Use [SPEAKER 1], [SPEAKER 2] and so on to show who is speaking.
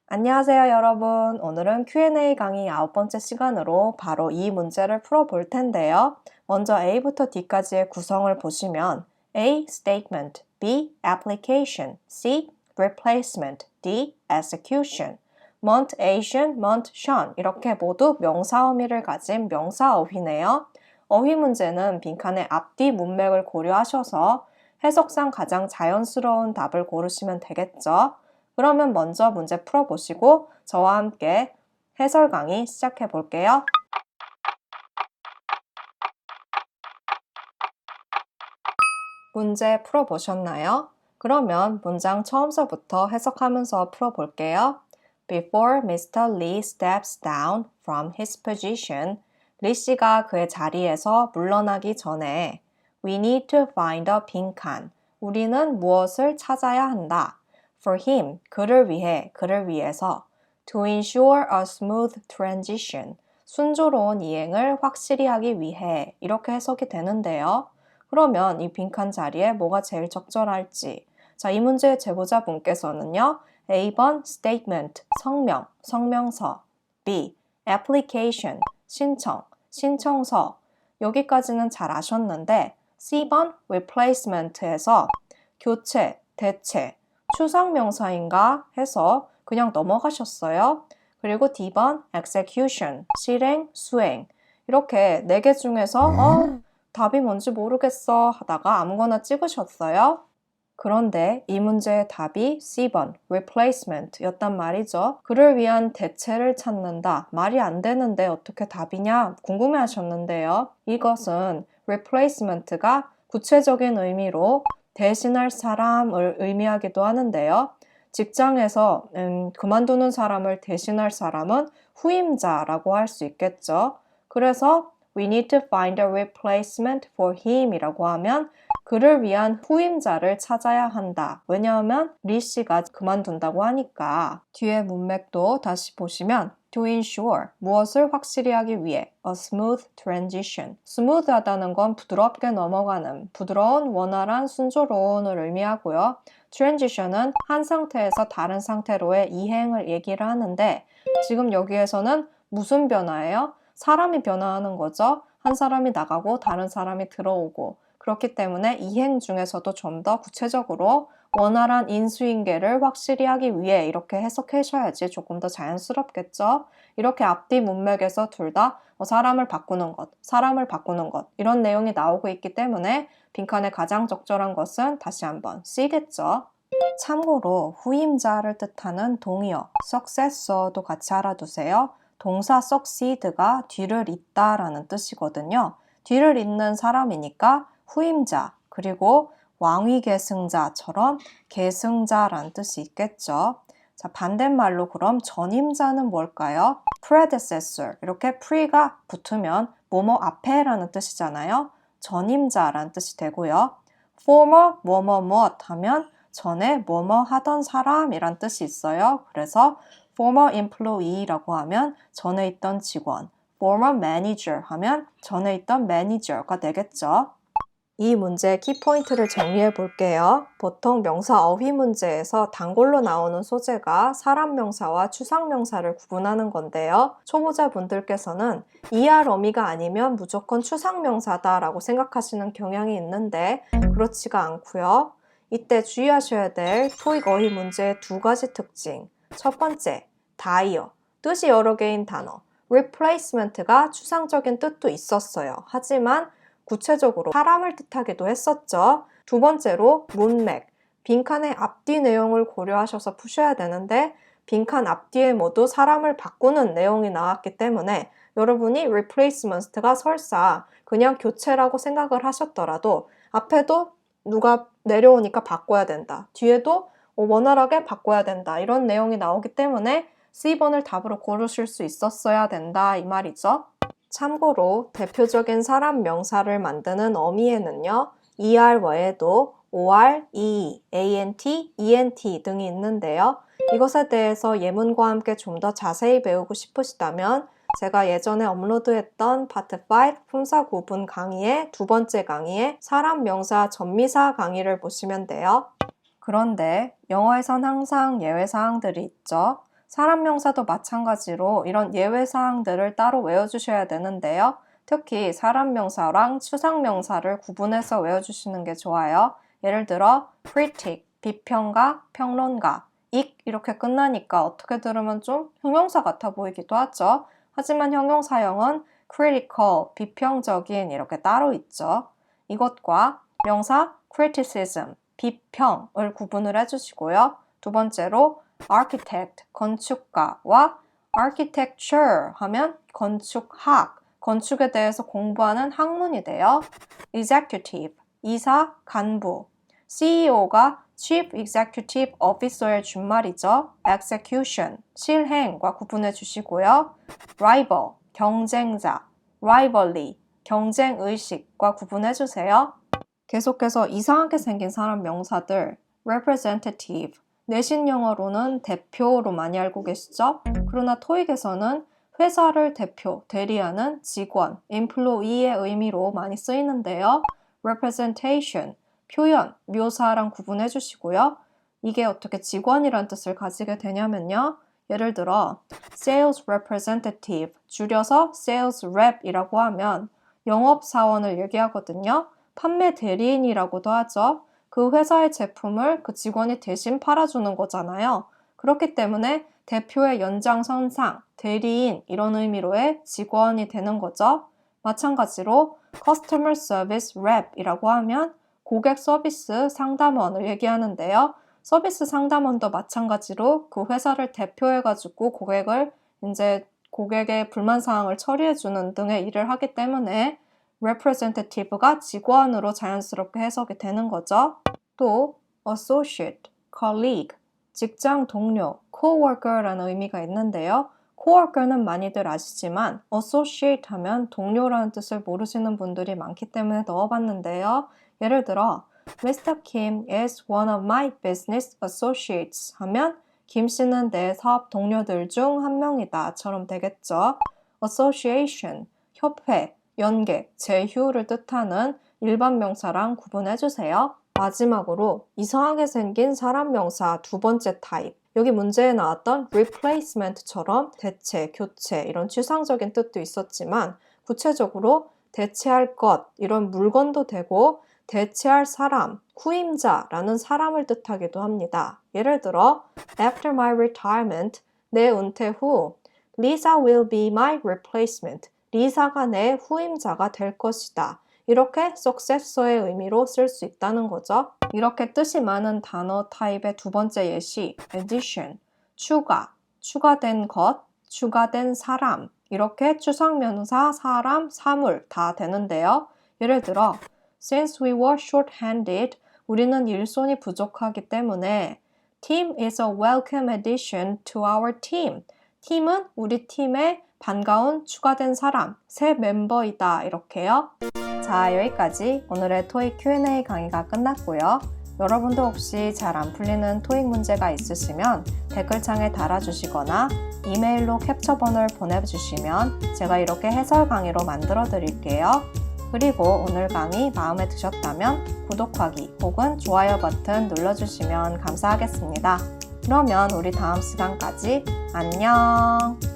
[SPEAKER 1] 안녕하세요, 여러분. 오늘은 Q&A 강의 9번째 시간으로 바로 이 문제를 풀어볼 텐데요. 먼저 A부터 D까지의 구성을 보시면 A. Statement, B. Application, C. Replacement, D. Execution, month, Asian, month, Sean 이렇게 모두 명사 어휘를 가진 명사 어휘네요. 어휘 문제는 빈칸의 앞뒤 문맥을 고려하셔서 해석상 가장 자연스러운 답을 고르시면 되겠죠. 그러면 먼저 문제 풀어보시고 저와 함께 해설 강의 시작해 볼게요. 문제 풀어보셨나요? 그러면 문장 처음서부터 해석하면서 풀어볼게요. Before Mr. Lee steps down from his position, 리 씨가 그의 자리에서 물러나기 전에 We need to find a 빈칸. 우리는 무엇을 찾아야 한다. For him, 그를 위해, 그를 위해서 To ensure a smooth transition, 순조로운 이행을 확실히 하기 위해 이렇게 해석이 되는데요. 그러면 이 빈칸 자리에 뭐가 제일 적절할지 자, 이 문제의 제보자분께서는요. A번 statement, 성명, 성명서 B. application, 신청, 신청서 여기까지는 잘 아셨는데 C번 replacement에서 교체, 대체, 추상명사인가 해서 그냥 넘어가셨어요. 그리고 D번 execution, 실행, 수행 이렇게 4개 중에서 답이 뭔지 모르겠어 하다가 아무거나 찍으셨어요. 그런데 이 문제의 답이 C번 replacement 였단 말이죠. 그를 위한 대체를 찾는다. 말이 안 되는데 어떻게 답이냐 궁금해 하셨는데요. 이것은 replacement가 구체적인 의미로 대신할 사람을 의미하기도 하는데요. 직장에서 그만두는 사람을 대신할 사람은 후임자라고 할 수 있겠죠. 그래서 We need to find a replacement for him 이라고 하면 그를 위한 후임자를 찾아야 한다. 왜냐하면 리 씨가 그만둔다고 하니까. 뒤에 문맥도 다시 보시면 To ensure, 무엇을 확실히 하기 위해 A smooth transition. 스무드하다는 건 부드럽게 넘어가는, 부드러운, 원활한, 순조로운을 의미하고요. Transition은 한 상태에서 다른 상태로의 이행을 얘기를 하는데 지금 여기에서는 무슨 변화예요? 사람이 변화하는 거죠. 한 사람이 나가고 다른 사람이 들어오고 그렇기 때문에 이행 중에서도 좀 더 구체적으로 원활한 인수인계를 확실히 하기 위해 이렇게 해석하셔야지 조금 더 자연스럽겠죠. 이렇게 앞뒤 문맥에서 둘 다 사람을 바꾸는 것, 사람을 바꾸는 것 이런 내용이 나오고 있기 때문에 빈칸에 가장 적절한 것은 다시 한번 C겠죠. 참고로 후임자를 뜻하는 동의어, successor도 같이 알아두세요. 동사 succeed가 뒤를 잇다라는 뜻이거든요. 뒤를 잇는 사람이니까 후임자, 그리고 왕위 계승자처럼 계승자라는 뜻이 있겠죠. 자, 반대말로 그럼 전임자는 뭘까요? predecessor, 이렇게 pre가 붙으면 뭐뭐 앞에라는 뜻이잖아요. 전임자라는 뜻이 되고요. former 뭐뭐 무엇 하면 전에 뭐뭐 하던 사람이란 뜻이 있어요. 그래서 former employee라고 하면 전에 있던 직원, former manager 하면 전에 있던 매니저가 되겠죠. 이 문제의 키포인트를 정리해 볼게요. 보통 명사 어휘 문제에서 단골로 나오는 소재가 사람 명사와 추상 명사를 구분하는 건데요. 초보자분들께서는 ER 어미가 아니면 무조건 추상 명사다라고 생각하시는 경향이 있는데 그렇지가 않고요. 이때 주의하셔야 될 토익 어휘 문제의 2가지 특징. 첫 번째, 다이어, 뜻이 여러 개인 단어. replacement가 추상적인 뜻도 있었어요. 하지만 구체적으로 사람을 뜻하기도 했었죠. 두 번째로 문맥, 빈칸의 앞뒤 내용을 고려하셔서 푸셔야 되는데 빈칸 앞뒤에 모두 사람을 바꾸는 내용이 나왔기 때문에 여러분이 replacement가 설사 그냥 교체라고 생각을 하셨더라도 앞에도 누가 내려오니까 바꿔야 된다. 뒤에도 원활하게 바꿔야 된다. 이런 내용이 나오기 때문에 C번을 답으로 고르실 수 있었어야 된다. 이 말이죠. 참고로 대표적인 사람 명사를 만드는 어미에는요. ER 외에도 OR, EE, ANT, ENT 등이 있는데요. 이것에 대해서 예문과 함께 좀 더 자세히 배우고 싶으시다면 제가 예전에 업로드했던 파트 5 품사 구분 강의의 두 번째 강의의 사람, 명사, 전미사 강의를 보시면 돼요. 그런데 영어에선 항상 예외사항들이 있죠. 사람 명사도 마찬가지로 이런 예외사항들을 따로 외워주셔야 되는데요. 특히 사람 명사랑 추상 명사를 구분해서 외워주시는 게 좋아요. 예를 들어 critic, 비평가, 평론가, ik 이렇게 끝나니까 어떻게 들으면 좀 형용사 같아 보이기도 하죠. 하지만 형용사형은 critical, 비평적인 이렇게 따로 있죠. 이것과 명사 criticism, 비평을 구분을 해주시고요. 두 번째로 architect, 건축가와 architecture 하면 건축학, 건축에 대해서 공부하는 학문이 돼요. executive, 이사, 간부, CEO가 Chief Executive Officer의 준말이죠. execution, 실행과 구분해 주시고요. rival, 경쟁자, rivalry, 경쟁의식과 구분해 주세요. 계속해서 이상하게 생긴 사람 명사들 representative, 내신 영어로는 대표로 많이 알고 계시죠? 그러나 토익에서는 회사를 대표, 대리하는 직원, employee의 의미로 많이 쓰이는데요. representation, 표현, 묘사랑 구분해 주시고요. 이게 어떻게 직원이란 뜻을 가지게 되냐면요. 예를 들어 sales representative, 줄여서 sales rep이라고 하면 영업사원을 얘기하거든요. 판매 대리인이라고도 하죠. 그 회사의 제품을 그 직원이 대신 팔아주는 거잖아요. 그렇기 때문에 대표의 연장선상, 대리인 이런 의미로의 직원이 되는 거죠. 마찬가지로 Customer Service Rep이라고 하면 고객 서비스 상담원을 얘기하는데요. 서비스 상담원도 마찬가지로 그 회사를 대표해가지고 고객의 불만 사항을 처리해주는 등의 일을 하기 때문에 representative가 직원으로 자연스럽게 해석이 되는 거죠. 또 associate, colleague, 직장 동료, coworker라는 의미가 있는데요. coworker는 많이들 아시지만 associate 하면 동료라는 뜻을 모르시는 분들이 많기 때문에 넣어봤는데요. 예를 들어 Mr. Kim is one of my business associates 하면 김 씨는 내 사업 동료들 중 한 명이다 처럼 되겠죠. association, 협회, 연계, 제휴를 뜻하는 일반 명사랑 구분해주세요. 마지막으로 이상하게 생긴 사람 명사 두 번째 타입. 여기 문제에 나왔던 replacement처럼 대체, 교체 이런 추상적인 뜻도 있었지만 구체적으로 대체할 것 이런 물건도 되고 대체할 사람, 후임자라는 사람을 뜻하기도 합니다. 예를 들어 After my retirement, 내 은퇴 후 Lisa will be my replacement. 리사가 내 후임자가 될 것이다. 이렇게 successor의 의미로 쓸 수 있다는 거죠. 이렇게 뜻이 많은 단어 타입의 두 번째 예시, addition, 추가, 추가된 것, 추가된 사람, 이렇게 추상명사, 사람, 사물 다 되는데요. 예를 들어 Since we were short-handed, 우리는 일손이 부족하기 때문에 Tim is a welcome addition to our team. 팀은 우리 팀의 반가운 추가된 사람, 새 멤버이다 이렇게요. 자, 여기까지 오늘의 토익 Q&A 강의가 끝났고요. 여러분도 혹시 잘 안 풀리는 토익 문제가 있으시면 댓글창에 달아주시거나 이메일로 캡처본을 보내주시면 제가 이렇게 해설 강의로 만들어 드릴게요. 그리고 오늘 강의 마음에 드셨다면 구독하기 혹은 좋아요 버튼 눌러주시면 감사하겠습니다. 그러면 우리 다음 시간까지 안녕!